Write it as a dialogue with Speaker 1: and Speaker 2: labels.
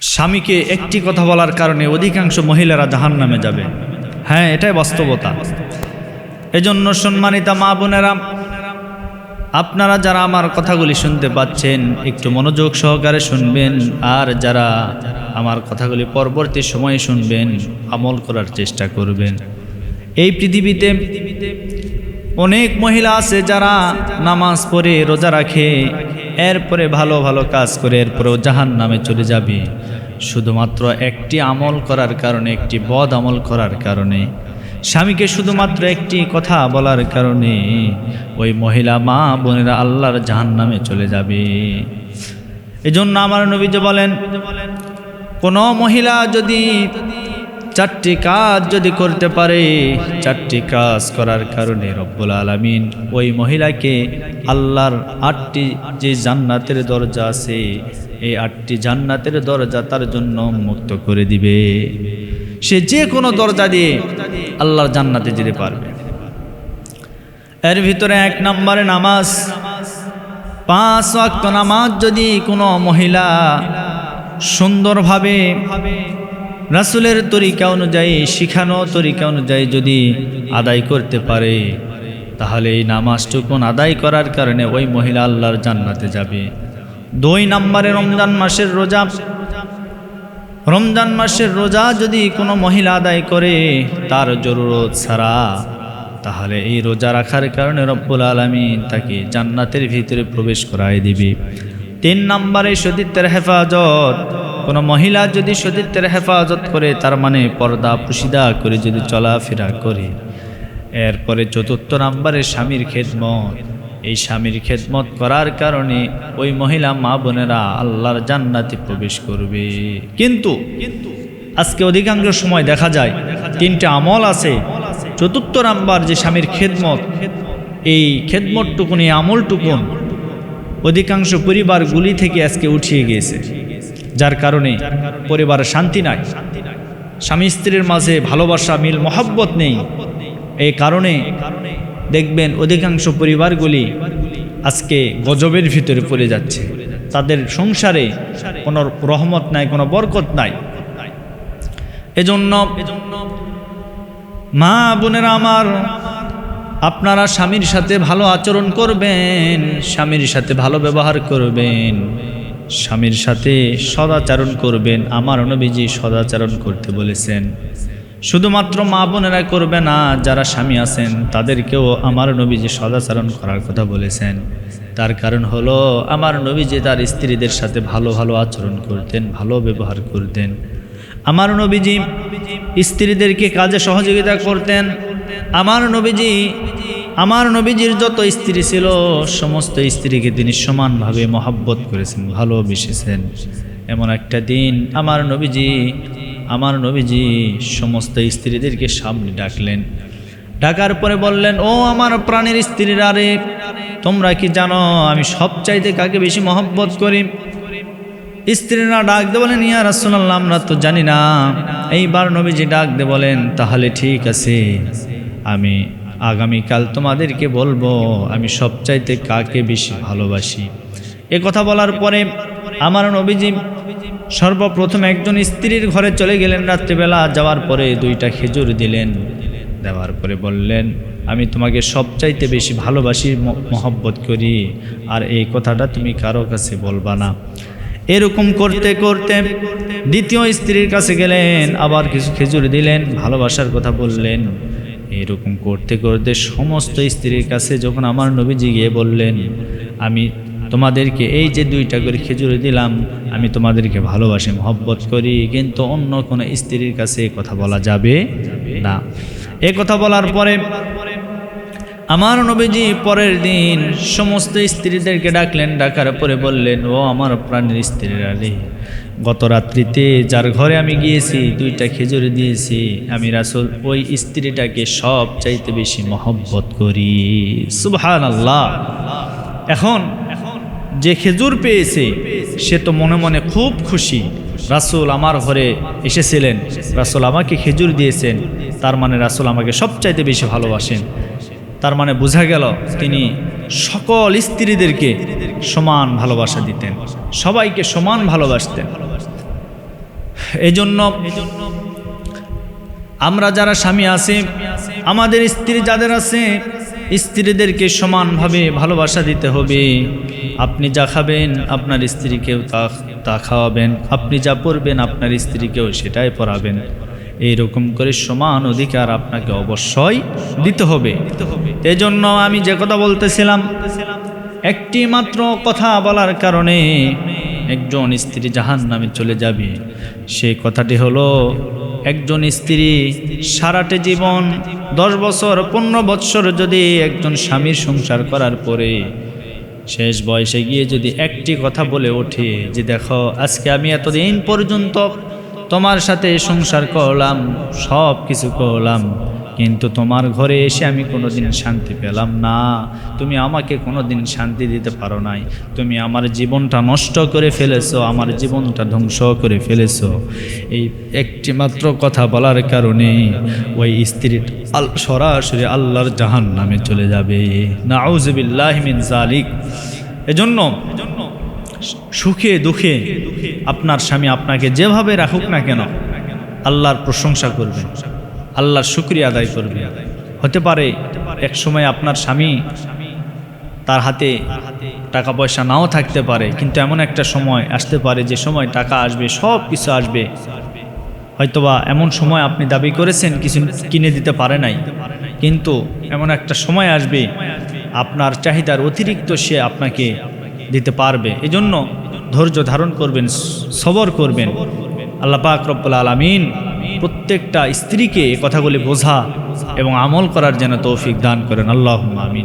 Speaker 1: স্বামীকে একটি কথা বলার কারণে অধিকাংশ মহিলারা জাহান্নামে যাবে। হ্যাঁ, এটাই বাস্তবতা। এজন্য সম্মানিতা মা বোনেরা, আপনারা যারা আমার কথাগুলি শুনতে পাচ্ছেন একটু মনোযোগ সহকারে শুনবেন, আর যারা আমার কথাগুলি পরবর্তী সময়ে শুনবেন আমল করার চেষ্টা করবেন। এই পৃথিবীতে অনেক মহিলা আছে যারা নামাজ পড়ে রোজা রাখে, এরপরে ভালো ভালো কাজ করে এরপরেও জাহান্নামে চলে যাবে শুধুমাত্র একটি আমল করার কারণে, একটি বদ আমল করার কারণে, স্বামীকে শুধুমাত্র একটি কথা বলার কারণে ওই মহিলা মা বোনেরা আল্লাহর জাহান্নামে চলে যাবে। এজন্য আমার নবীজি বলেন, কোনো মহিলা যদি চারটি কাজ যদি করতে পারে, চারটি কাজ করার কারণে রব্বুল আলামিন ওই মহিলাকে আল্লাহর 8টি যে জান্নাতের দরজা আছে, এই 8টি জান্নাতের দরজা তার জন্য মুক্ত করে দিবে। সে যে কোনো দরজা দিয়ে আল্লাহর জান্নাতে যেতে পারবে। এর ভিতরে 1 নম্বরে নামাজ। 5 ওয়াক্ত নামাজ যদি কোনো মহিলা সুন্দরভাবে রাসূলের তরিকা অনুযায়ী, শিখানো তরিকা অনুযায়ী যদি আদায় করতে পারে, তাহলে এই নামাজটুকুন আদায় করার কারণে ওই মহিলা আল্লাহর জান্নাতে যাবে। 2 নম্বরে রমজান মাসের রোজা। রমজান মাসের রোজা যদি কোনো মহিলা আদায় করে তার জরুরত ছাড়া, তাহলে এই রোজা রাখার কারণে রব্বুল আলামিন তাকে জান্নাতের ভিতরে প্রবেশ করায় দিবে। 3 নম্বরে সতীত্বের হেফাজত। কোনো মহিলা যদি সতীত্বের হেফাজত করে, তার মানে পর্দা পুশিদা করে যদি চলাফেরা করে। এরপরে 4 নম্বরে স্বামীর খেদমত। এই স্বামীর খেদমত করার কারণে ওই মহিলা মা বোনেরা আল্লাহর জান্নাতে প্রবেশ করবে। কিন্তু আজকে অধিকাংশ সময় দেখা যায় 3টা আমল আছে, 4 নাম্বার যে স্বামীর খেদমত, এই খেদমতটুকুন, এই আমলটুকুন অধিকাংশ পরিবারগুলি থেকে আজকে উঠিয়ে গিয়েছে, যার কারণে পরিবারে শান্তি নাই, স্বামী স্ত্রীর মাঝে ভালোবাসা, মিল মহব্বত নেই। এই কারণে দেখবেন অধিকাংশ পরিবারগুলি আজকে গজবের ভিতরে পড়ে যাচ্ছে। তাদের সংসারে কোনো রহমত নাই, কোনো বরকত নাই। এজন্য মা বোনেরা আমার, আপনারা স্বামীর সাথে ভালো আচরণ করবেন, স্বামীর সাথে ভালো ব্যবহার করবেন, স্বামীর সাথে সদাচরণ করবেন। আমার নবীজি সদাচরণ করতে বলেছেন। শুধুমাত্র মা বোনেরা করবে না, যারা স্বামী আছেন তাদেরকেও আমার নবীজি সদাচরণ করার কথা বলেছেন। তার কারণ হলো আমার নবীজি তার স্ত্রীদের সাথে ভালো ভালো আচরণ করতেন, ভালো ব্যবহার করতেন। আমার নবীজি স্ত্রীদেরকে কাজে সহযোগিতা করতেন। আমার নবীজির যত স্ত্রী ছিল সমস্ত স্ত্রীকে তিনি সমানভাবে মহব্বত করেছেন, ভালোবেসেছেন। এমন একটা দিন আমার নবীজি সমস্ত স্ত্রীদেরকে সামনে ডাকলেন। ডাকার পরে বললেন, ও আমার প্রাণের স্ত্রীরা রে, তোমরা কি জানো আমি সবচাইতে কাকে বেশি মহব্বত করি? স্ত্রীরা ডাক দিয়ে বলেন, ইয়া রাসূলুল্লাহ, আমরা তো জানি না। এইবার নবীজি ডাক দিয়ে বলেন, তাহলে ঠিক আছে, আমি আগামীকাল তোমাদেরকে বলবো আমি সবচাইতে কাকে বেশি ভালোবাসি। এ কথা বলার পরে আমার নবীজি সর্বপ্রথম একজন স্ত্রীর ঘরে চলে গেলেন রাত্রিবেলা। যাওয়ার পরে 2টা খেজুর দিলেন। দেওয়ার পরে বললেন, আমি তোমাকে সবচাইতে বেশি ভালোবাসি, মহব্বত করি, আর এই কথাটা তুমি কারো কাছে বলবা না। এরকম করতে করতে দ্বিতীয় স্ত্রীর কাছে গেলেন, আবার কিছু খেজুর দিলেন, ভালোবাসার কথা বললেন। এরকম করতে করতে সমস্ত স্ত্রীর কাছে যখন আমার নবীজি গিয়ে বললেন, আমি তোমাদেরকে এই যে 2টা করে খেজুর দিলাম, আমি তোমাদেরকে ভালোবাসি, মহব্বত করি, কিন্তু অন্য কোনো স্ত্রীর কাছে কথা বলা যাবে না। এ কথা বলার পরে আমার নবীজি পরের দিন সমস্ত স্ত্রীদেরকে ডাকলেন। ডাকার পরে বললেন, ও আমার প্রাণের স্ত্রীরা রে, গত রাত্রিতে যার ঘরে আমি গিয়েছি 2টা খেজুর দিয়েছি, আমি রাসূল ওই স্ত্রীটাকে সব চাইতে বেশি মহব্বত করি। সুবহানাল্লাহ। এখন যে খেজুর পেয়েছে সে তো মনে মনে খুব খুশি, রাসূল আমার ঘরে এসেছিলেন, রাসূল আমাকে খেজুর দিয়েছেন, তার মানে রাসূল আমাকে সবচাইতে বেশি ভালোবাসেন। তার মানে বোঝা গেল তিনি সকল স্ত্রীদেরকে সমান ভালোবাসা দিতেন, সবাইকে সমান ভালোবাসতেন। এজন্য আমরা যারা স্বামী আছি, আমাদের স্ত্রী যাদের আছে, স্ত্রীদেরকে সমানভাবে ভালোবাসা দিতে হবে। আপনি যা খাবেন আপনার স্ত্রীকেও তা খাওয়াবেন, আপনি যা পরবেন আপনার স্ত্রীকেও সেটাই পরাবেন। এইরকম করে সমান অধিকার আপনাকে অবশ্যই দিতে হবে। এই জন্য আমি যে কথা বলতেছিলাম, একটি মাত্র কথা বলার কারণে একজন স্ত্রী জাহান্নামে চলে যাবে। সেই কথাটি হলো, একজন স্ত্রী সারাটা জীবন 10 বছর 15 বছর যদি একজন স্বামীর সংসার করার পরে শেষ বয়সে গিয়ে যদি একটি কথা বলে ওঠে যে দেখো আজকে আমি এতদিন পর্যন্ত তোমার সাথে সংসার করলাম, সব কিছু করলাম, কিন্তু তোমার ঘরে এসে আমি কোনোদিন শান্তি পেলাম না, তুমি আমাকে কোনোদিন শান্তি দিতে পারো নাই, তুমি আমার জীবনটা নষ্ট করে ফেলেছো, আমার জীবনটা ধ্বংস করে ফেলেছো। এই একটি মাত্র কথা বলার কারণে ওই স্ত্রী সরাসরি আল্লাহর জাহান্নামে চলে যাবে। নাউযুবিল্লাহি মিন যালিক। এজন্য সুখে দুঃখে আপনার স্বামী আপনাকে যেভাবে রাখুক না কেন আল্লাহর প্রশংসা করবেন, আল্লাহর শুকরিয়া আদায় করবে। হতে পারে এক সময় আপনার স্বামী তার হাতে টাকা পয়সা নাও থাকতে পারে, কিন্তু এমন একটা সময় আসতে পারে যে সময় টাকা আসবে, সব কিছু আসবে, হয়তোবা এমন সময় আপনি দাবি করেছেন কিছু কিনে দিতে পারে নাই, কিন্তু এমন একটা সময় আসবে আপনার চাহিদার অতিরিক্ত সে আপনাকে দিতে পারবে। এজন্য ধৈর্য ধারণ করবেন, সবর করবেন। আল্লাহ পাক রব্বুল আলামিন প্রত্যেকটা স্ত্রীকে এই কথাগুলি বোঝা এবং আমল করার যেন তৌফিক দান করেন। আল্লাহুম্মা আমিন।